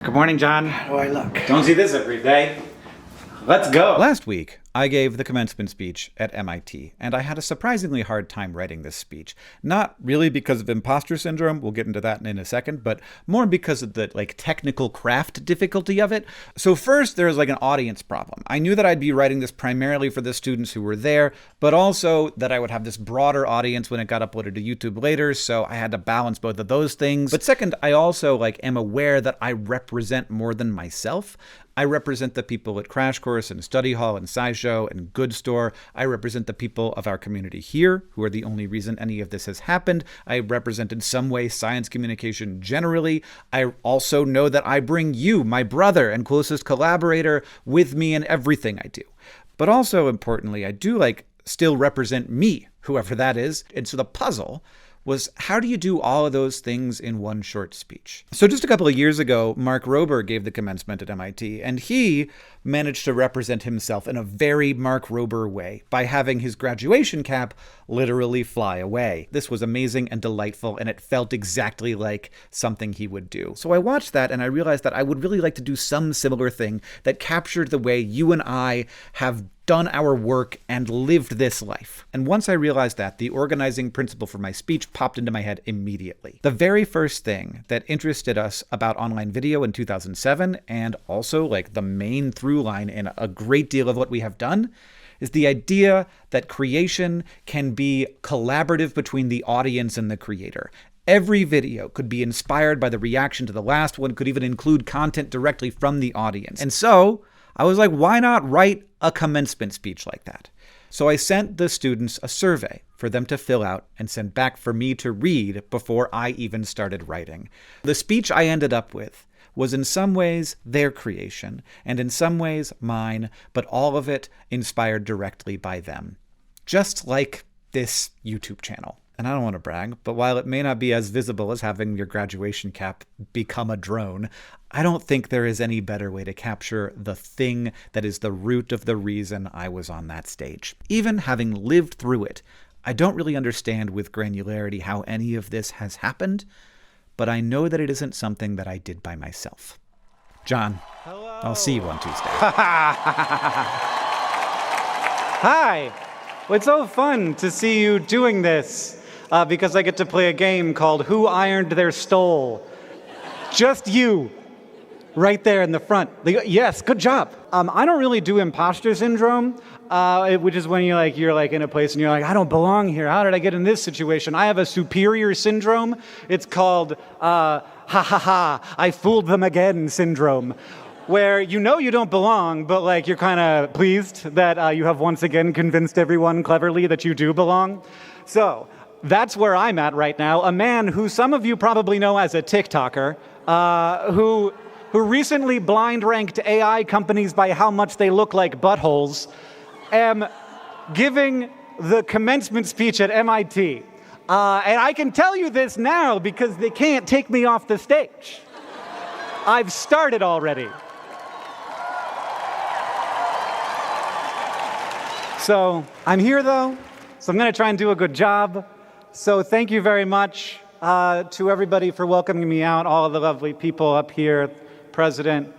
Good morning, John. How do I look? Don't see this every day. Let's go. Last week, I gave the commencement speech at MIT, and I had a surprisingly hard time writing this speech. Not really because of impostor syndrome, we'll get into that in a second, but more because of the technical craft difficulty of it. So first, there's an audience problem. I knew that I'd be writing this primarily for the students who were there, but also that I would have this broader audience when it got uploaded to YouTube later, so I had to balance both of those things. But second, I also am aware that I represent more than myself. I represent the people at Crash Course and Study Hall and SciShow and Good Store. I represent the people of our community here, who are the only reason any of this has happened. I represent in some way science communication generally. I also know that I bring you, my brother and closest collaborator, with me in everything I do. But also importantly, I do still represent me, whoever that is. And so the puzzle was, how do you do all of those things in one short speech? So just a couple of years ago, Mark Rober gave the commencement at MIT, and he managed to represent himself in a very Mark Rober way by having his graduation cap literally fly away. This was amazing and delightful, and it felt exactly like something he would do. So I watched that, and I realized that I would really like to do some similar thing that captured the way you and I have done our work and lived this life. And once I realized that, the organizing principle for my speech popped into my head immediately. The very first thing that interested us about online video in 2007, and also the main through line in a great deal of what we have done, is the idea that creation can be collaborative between the audience and the creator. Every video could be inspired by the reaction to the last one, could even include content directly from the audience. And so I was like, why not write a commencement speech like that? So I sent the students a survey for them to fill out and send back for me to read before I even started writing. The speech I ended up with was in some ways their creation, and in some ways mine, but all of it inspired directly by them. Just like this YouTube channel. And I don't want to brag, but while it may not be as visible as having your graduation cap become a drone, I don't think there is any better way to capture the thing that is the root of the reason I was on that stage. Even having lived through it, I don't really understand with granularity how any of this has happened, but I know that it isn't something that I did by myself. John, hello. I'll see you on Tuesday. Hi. Well, it's so fun to see you doing this because I get to play a game called Who Ironed Their Stole? Just you. Right there in the front. Yes, good job. I don't really do impostor syndrome, which is when you're in a place and you're like, I don't belong here. How did I get in this situation? I have a superior syndrome. It's called ha ha ha, I fooled them again syndrome, where you don't belong, but you're kind of pleased that you have once again convinced everyone cleverly that you do belong. So that's where I'm at right now. A man who some of you probably know as a TikToker, who recently blind ranked AI companies by how much they look like buttholes, am giving the commencement speech at MIT. And I can tell you this now because they can't take me off the stage. I've started already. So I'm here though, so I'm going to try and do a good job. So thank you very much to everybody for welcoming me out, all of the lovely people up here. President,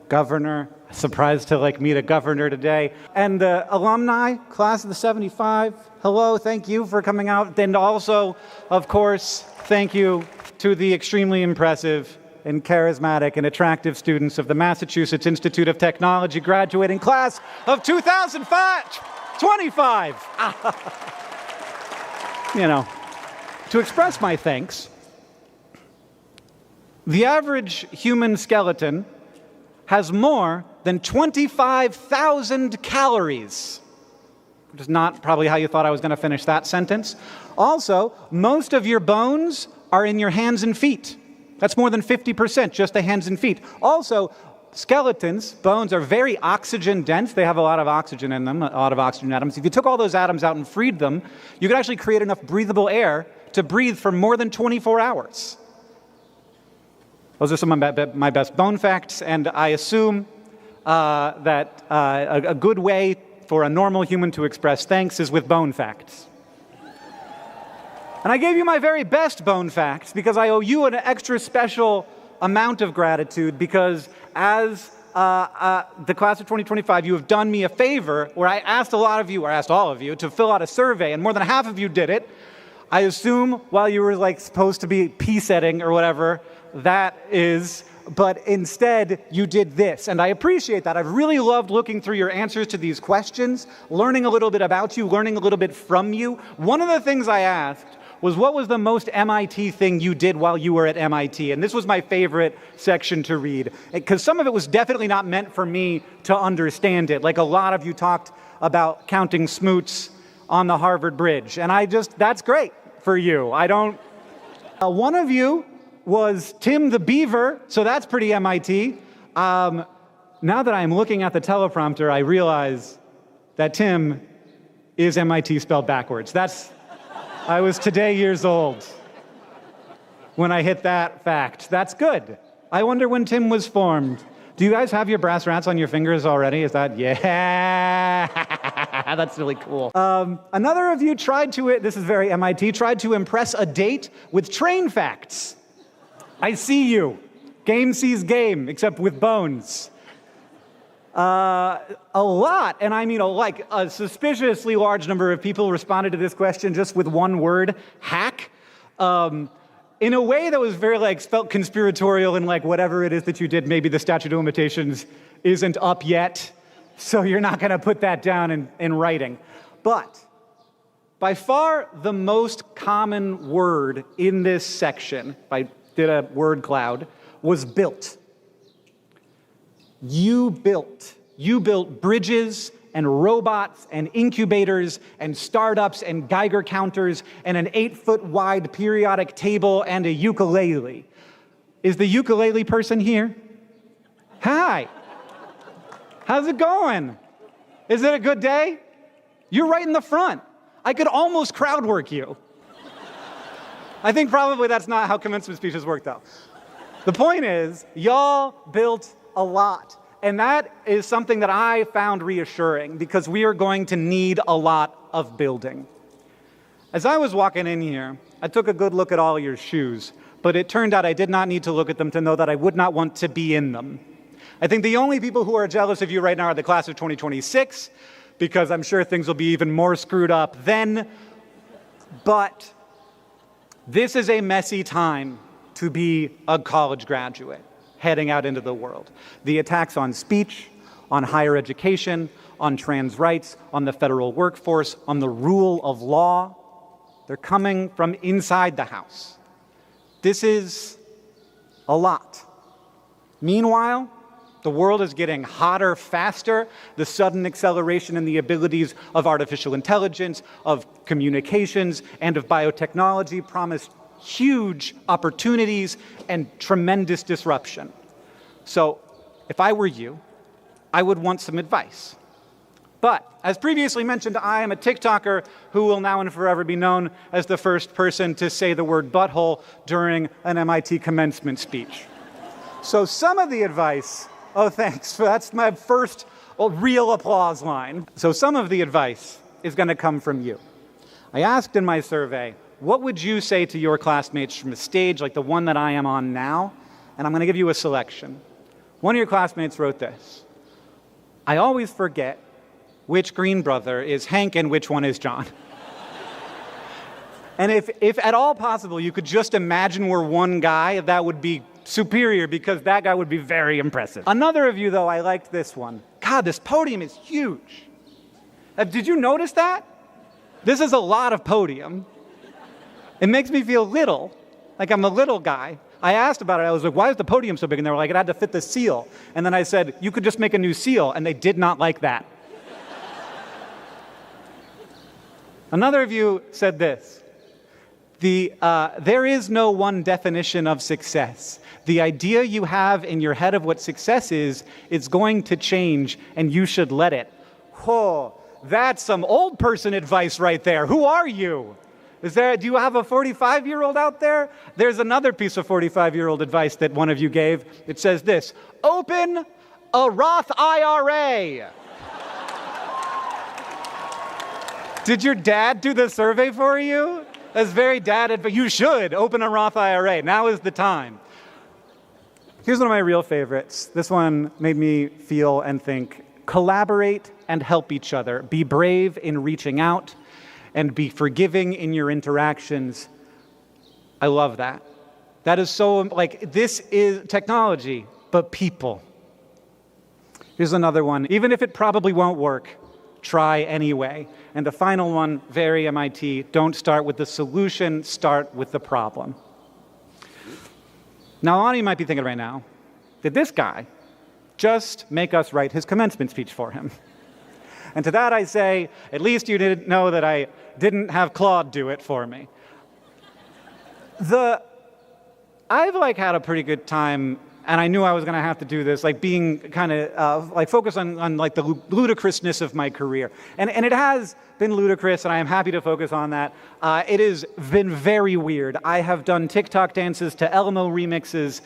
governor, surprised to meet a governor today, and the alumni, class of the 75, hello, thank you for coming out. And also, of course, thank you to the extremely impressive and charismatic and attractive students of the Massachusetts Institute of Technology graduating class of 2025. To express my thanks, the average human skeleton has more than 25,000 calories, which is not probably how you thought I was going to finish that sentence. Also, most of your bones are in your hands and feet. That's more than 50%, just the hands and feet. Also, skeletons, bones, are very oxygen dense. They have a lot of oxygen in them, a lot of oxygen atoms. If you took all those atoms out and freed them, you could actually create enough breathable air to breathe for more than 24 hours. Those are some of my best bone facts, and I assume that a good way for a normal human to express thanks is with bone facts. And I gave you my very best bone facts because I owe you an extra special amount of gratitude because as the class of 2025, you have done me a favor where I asked all of you to fill out a survey, and more than half of you did it. I assume while you were like supposed to be p-setting or whatever that is, but instead you did this, and I appreciate that. I've really loved looking through your answers to these questions, learning a little bit about you, learning a little bit from you. One of the things I asked was, what was the most MIT thing you did while you were at MIT? And this was my favorite section to read, because some of it was definitely not meant for me to understand it. Like a lot of you talked about counting smoots on the Harvard Bridge, and that's great for you. One of you was Tim the Beaver, so that's pretty MIT. Now that I'm looking at the teleprompter, I realize that Tim is MIT spelled backwards. I was today years old when I hit that fact. That's good. I wonder when Tim was formed. Do you guys have your brass rats on your fingers already? Yeah, that's really cool. Another of you this is very MIT, tried to impress a date with train facts. I see you. Game sees game, except with bones. A lot, and I mean a suspiciously large number of people responded to this question just with one word, hack, in a way that was very felt conspiratorial and whatever it is that you did, maybe the statute of limitations isn't up yet, so you're not going to put that down in writing. But by far the most common word in this section, I did a word cloud, was built. You built bridges and robots and incubators and startups and Geiger counters and an 8-foot wide periodic table and a ukulele. Is the ukulele person here? Hi. How's it going? Is it a good day? You're right in the front. I could almost crowd work you. I think probably that's not how commencement speeches work, though. The point is, y'all built a lot. And that is something that I found reassuring because we are going to need a lot of building. As I was walking in here, I took a good look at all your shoes, but it turned out I did not need to look at them to know that I would not want to be in them. I think the only people who are jealous of you right now are the class of 2026, because I'm sure things will be even more screwed up then. But this is a messy time to be a college graduate heading out into the world. The attacks on speech, on higher education, on trans rights, on the federal workforce, on the rule of law, they're coming from inside the house. This is a lot. Meanwhile, the world is getting hotter faster. The sudden acceleration in the abilities of artificial intelligence, of communications, and of biotechnology promise huge opportunities and tremendous disruption. So, if I were you, I would want some advice. But, as previously mentioned, I am a TikToker who will now and forever be known as the first person to say the word butthole during an MIT commencement speech. So some of the advice, oh thanks, that's my first real applause line. So some of the advice is going to come from you. I asked in my survey, what would you say to your classmates from a stage like the one that I am on now? And I'm going to give you a selection. One of your classmates wrote this: I always forget which Green brother is Hank and which one is John. And if at all possible, you could just imagine we're one guy, that would be superior because that guy would be very impressive. Another of you, though, I liked this one. God, this podium is huge. Did you notice that? This is a lot of podium. It makes me feel little, like I'm a little guy. I asked about it. I was like, why is the podium so big? And they were like, it had to fit the seal. And then I said, you could just make a new seal. And they did not like that. Another of you said this: there is no one definition of success. The idea you have in your head of what success is going to change, and you should let it. Oh, that's some old person advice right there. Who are you? Do you have a 45-year-old out there? There's another piece of 45-year-old advice that one of you gave. It says this: open a Roth IRA. Did your dad do the survey for you? That's very dad advice. You should open a Roth IRA. Now is the time. Here's one of my real favorites. This one made me feel and think, collaborate and help each other. Be brave in reaching out and be forgiving in your interactions. I love that. That is so, like, this is technology, but people. Here's another one. Even if it probably won't work, try anyway. And the final one, very MIT, don't start with the solution, start with the problem. Now, a lot of you might be thinking right now, did this guy just make us write his commencement speech for him? And to that I say, at least you didn't know that I didn't have Claude do it for me. I've had a pretty good time, and I knew I was going to have to do this, being kind of focused on the ludicrousness of my career. And it has been ludicrous, and I am happy to focus on that. It has been very weird. I have done TikTok dances to Elmo remixes.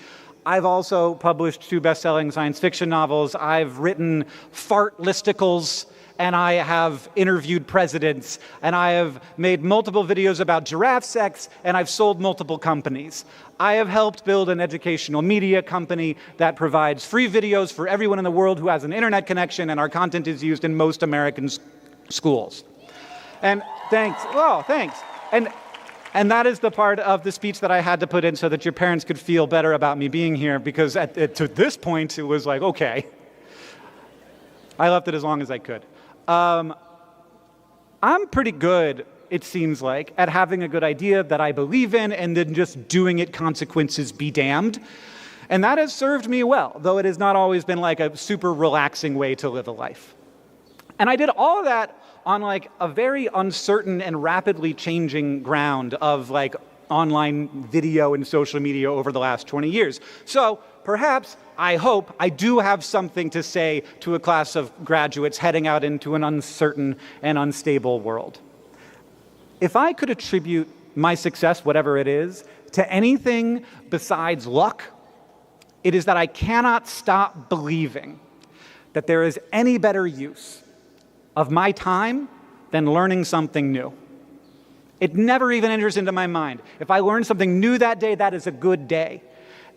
I've also published 2 best-selling science fiction novels. I've written fart listicles, and I have interviewed presidents, and I have made multiple videos about giraffe sex, and I've sold multiple companies. I have helped build an educational media company that provides free videos for everyone in the world who has an internet connection, and our content is used in most American schools. And thanks. Oh, thanks. And that is the part of the speech that I had to put in so that your parents could feel better about me being here, because to this point, it was like, okay. I left it as long as I could. I'm pretty good, it seems like, at having a good idea that I believe in and then just doing it, consequences be damned. And that has served me well, though it has not always been a super relaxing way to live a life. And I did all of that on a very uncertain and rapidly changing ground of online video and social media over the last 20 years. So perhaps, I hope, I do have something to say to a class of graduates heading out into an uncertain and unstable world. If I could attribute my success, whatever it is, to anything besides luck, it is that I cannot stop believing that there is any better use of my time than learning something new. It never even enters into my mind. If I learn something new that day, that is a good day.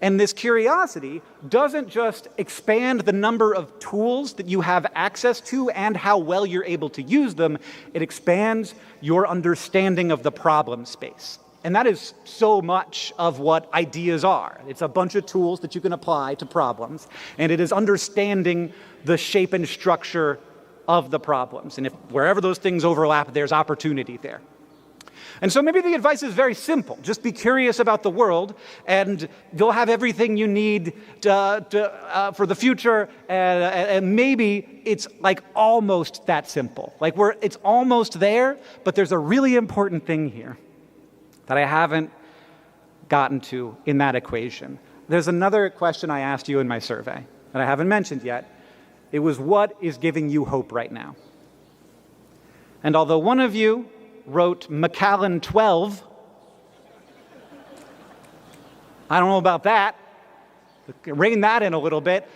And this curiosity doesn't just expand the number of tools that you have access to and how well you're able to use them, it expands your understanding of the problem space. And that is so much of what ideas are. It's a bunch of tools that you can apply to problems, and it is understanding the shape and structure of the problems. And if wherever those things overlap, there's opportunity there. And so maybe the advice is very simple. Just be curious about the world, and you'll have everything you need for the future. And maybe it's almost that simple. It's almost there, but there's a really important thing here that I haven't gotten to in that equation. There's another question I asked you in my survey that I haven't mentioned yet. It was, what is giving you hope right now? And although one of you wrote Macallan 12, I don't know about that. Rein that in a little bit.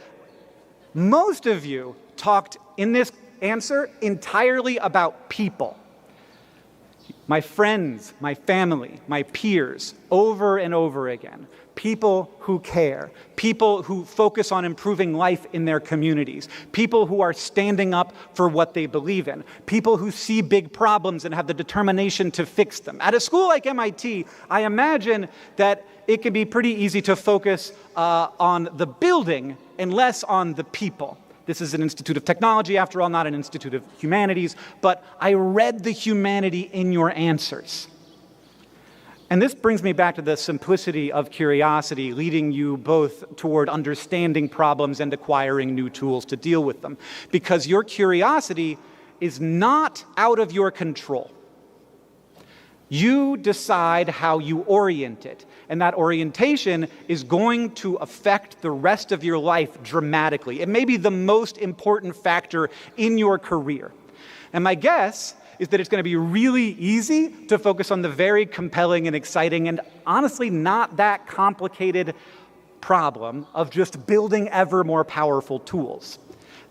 Most of you talked in this answer entirely about people. My friends, my family, my peers, over and over again. People who care, people who focus on improving life in their communities, people who are standing up for what they believe in, people who see big problems and have the determination to fix them. At a school like MIT, I imagine that it can be pretty easy to focus on the building and less on the people. This is an institute of technology, after all, not an institute of humanities, but I read the humanity in your answers. And this brings me back to the simplicity of curiosity, leading you both toward understanding problems and acquiring new tools to deal with them. Because your curiosity is not out of your control. You decide how you orient it, and that orientation is going to affect the rest of your life dramatically. It may be the most important factor in your career. And my guess is that it's going to be really easy to focus on the very compelling and exciting and honestly not that complicated problem of just building ever more powerful tools.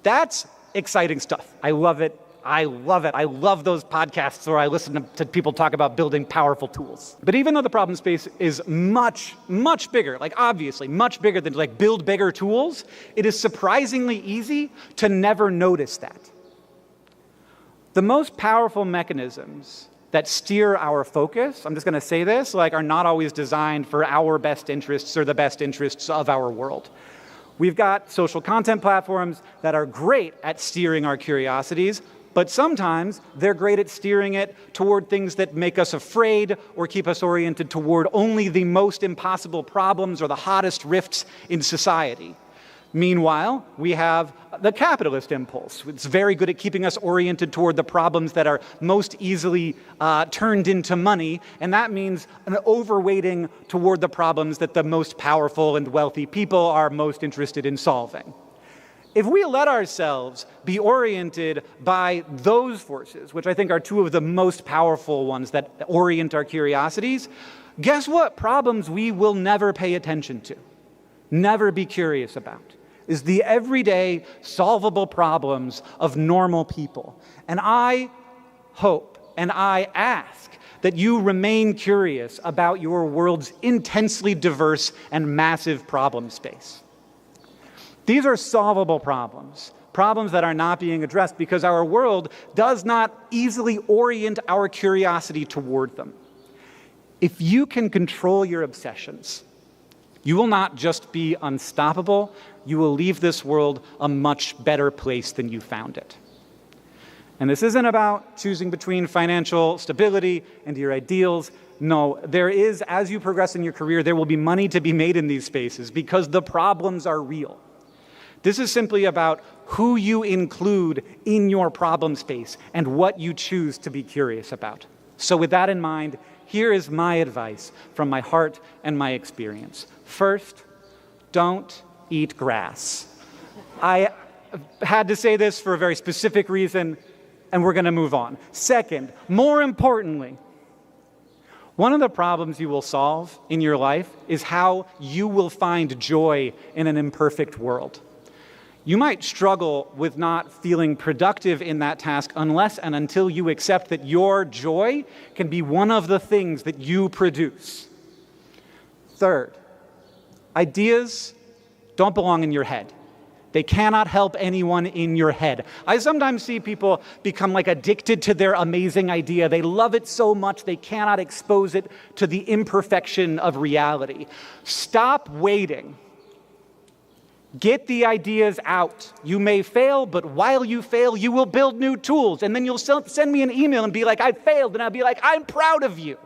That's exciting stuff. I love it. I love it. I love those podcasts where I listen to people talk about building powerful tools. But even though the problem space is much, much bigger, like obviously much bigger than like build bigger tools, it is surprisingly easy to never notice that. The most powerful mechanisms that steer our focus, I'm just going to say this, like are not always designed for our best interests or the best interests of our world. We've got social content platforms that are great at steering our curiosities, but sometimes they're great at steering it toward things that make us afraid or keep us oriented toward only the most impossible problems or the hottest rifts in society. Meanwhile, we have the capitalist impulse. It's very good at keeping us oriented toward the problems that are most easily turned into money, and that means an overweighting toward the problems that the most powerful and wealthy people are most interested in solving. If we let ourselves be oriented by those forces, which I think are two of the most powerful ones that orient our curiosities, guess what problems we will never pay attention to, never be curious about? Is the everyday solvable problems of normal people. And I hope and I ask that you remain curious about your world's intensely diverse and massive problem space. These are solvable problems, problems that are not being addressed because our world does not easily orient our curiosity toward them. If you can control your obsessions, you will not just be unstoppable, you will leave this world a much better place than you found it. And this isn't about choosing between financial stability and your ideals. No, there is, as you progress in your career, there will be money to be made in these spaces because the problems are real. This is simply about who you include in your problem space and what you choose to be curious about. So with that in mind, here is my advice from my heart and my experience. First, don't eat grass. I had to say this for a very specific reason, and we're going to move on. Second, more importantly, one of the problems you will solve in your life is how you will find joy in an imperfect world. You might struggle with not feeling productive in that task unless and until you accept that your joy can be one of the things that you produce. Third, ideas don't belong in your head. They cannot help anyone in your head. I sometimes see people become like addicted to their amazing idea. They love it so much they cannot expose it to the imperfection of reality. Stop waiting. Get the ideas out. You may fail, but while you fail, you will build new tools. And then you'll send me an email and be like, I failed. And I'll be like, I'm proud of you.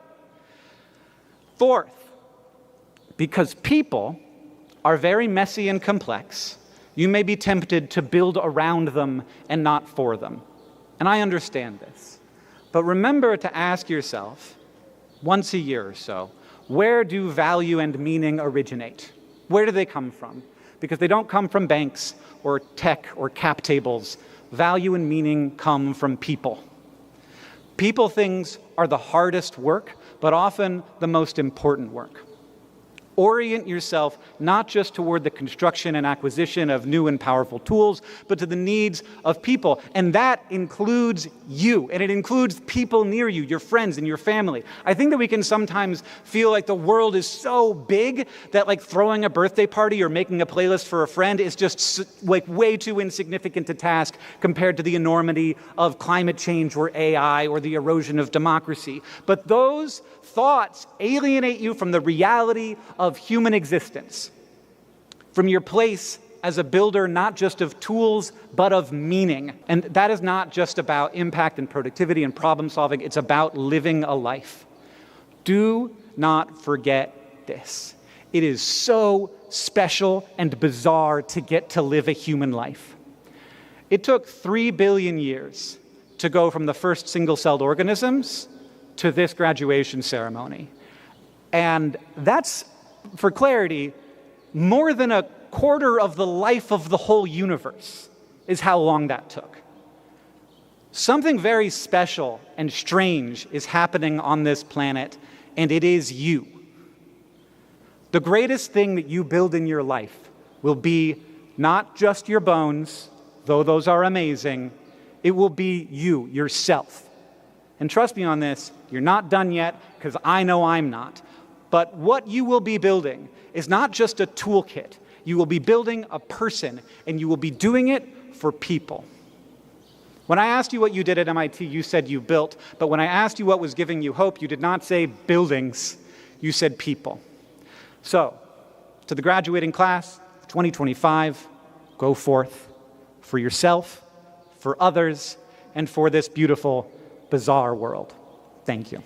Fourth, because people are very messy and complex, you may be tempted to build around them and not for them. And I understand this. But remember to ask yourself, once a year or so, where do value and meaning originate? Where do they come from? Because they don't come from banks or tech or cap tables. Value and meaning come from people. People things are the hardest work, but often the most important work. Orient yourself not just toward the construction and acquisition of new and powerful tools, but to the needs of people. And that includes you, and it includes people near you, your friends and your family. I think that we can sometimes feel like the world is so big that like throwing a birthday party or making a playlist for a friend is just like way too insignificant a task compared to the enormity of climate change or AI or the erosion of democracy. But those thoughts alienate you from the reality of human existence, from your place as a builder, not just of tools, but of meaning. And that is not just about impact and productivity and problem solving, it's about living a life. Do not forget this. It is so special and bizarre to get to live a human life. It took 3 billion years to go from the first single-celled organisms to this graduation ceremony. And that's, for clarity, more than a quarter of the life of the whole universe is how long that took. Something very special and strange is happening on this planet, and it is you. The greatest thing that you build in your life will be not just your bones, though those are amazing. It will be you, yourself. And trust me on this, you're not done yet, because I know I'm not. But what you will be building is not just a toolkit. You will be building a person, and you will be doing it for people. When I asked you what you did at MIT, you said you built. But when I asked you what was giving you hope, you did not say buildings. You said people. So, to the graduating class, 2025, go forth for yourself, for others, and for this beautiful, bizarre world. Thank you.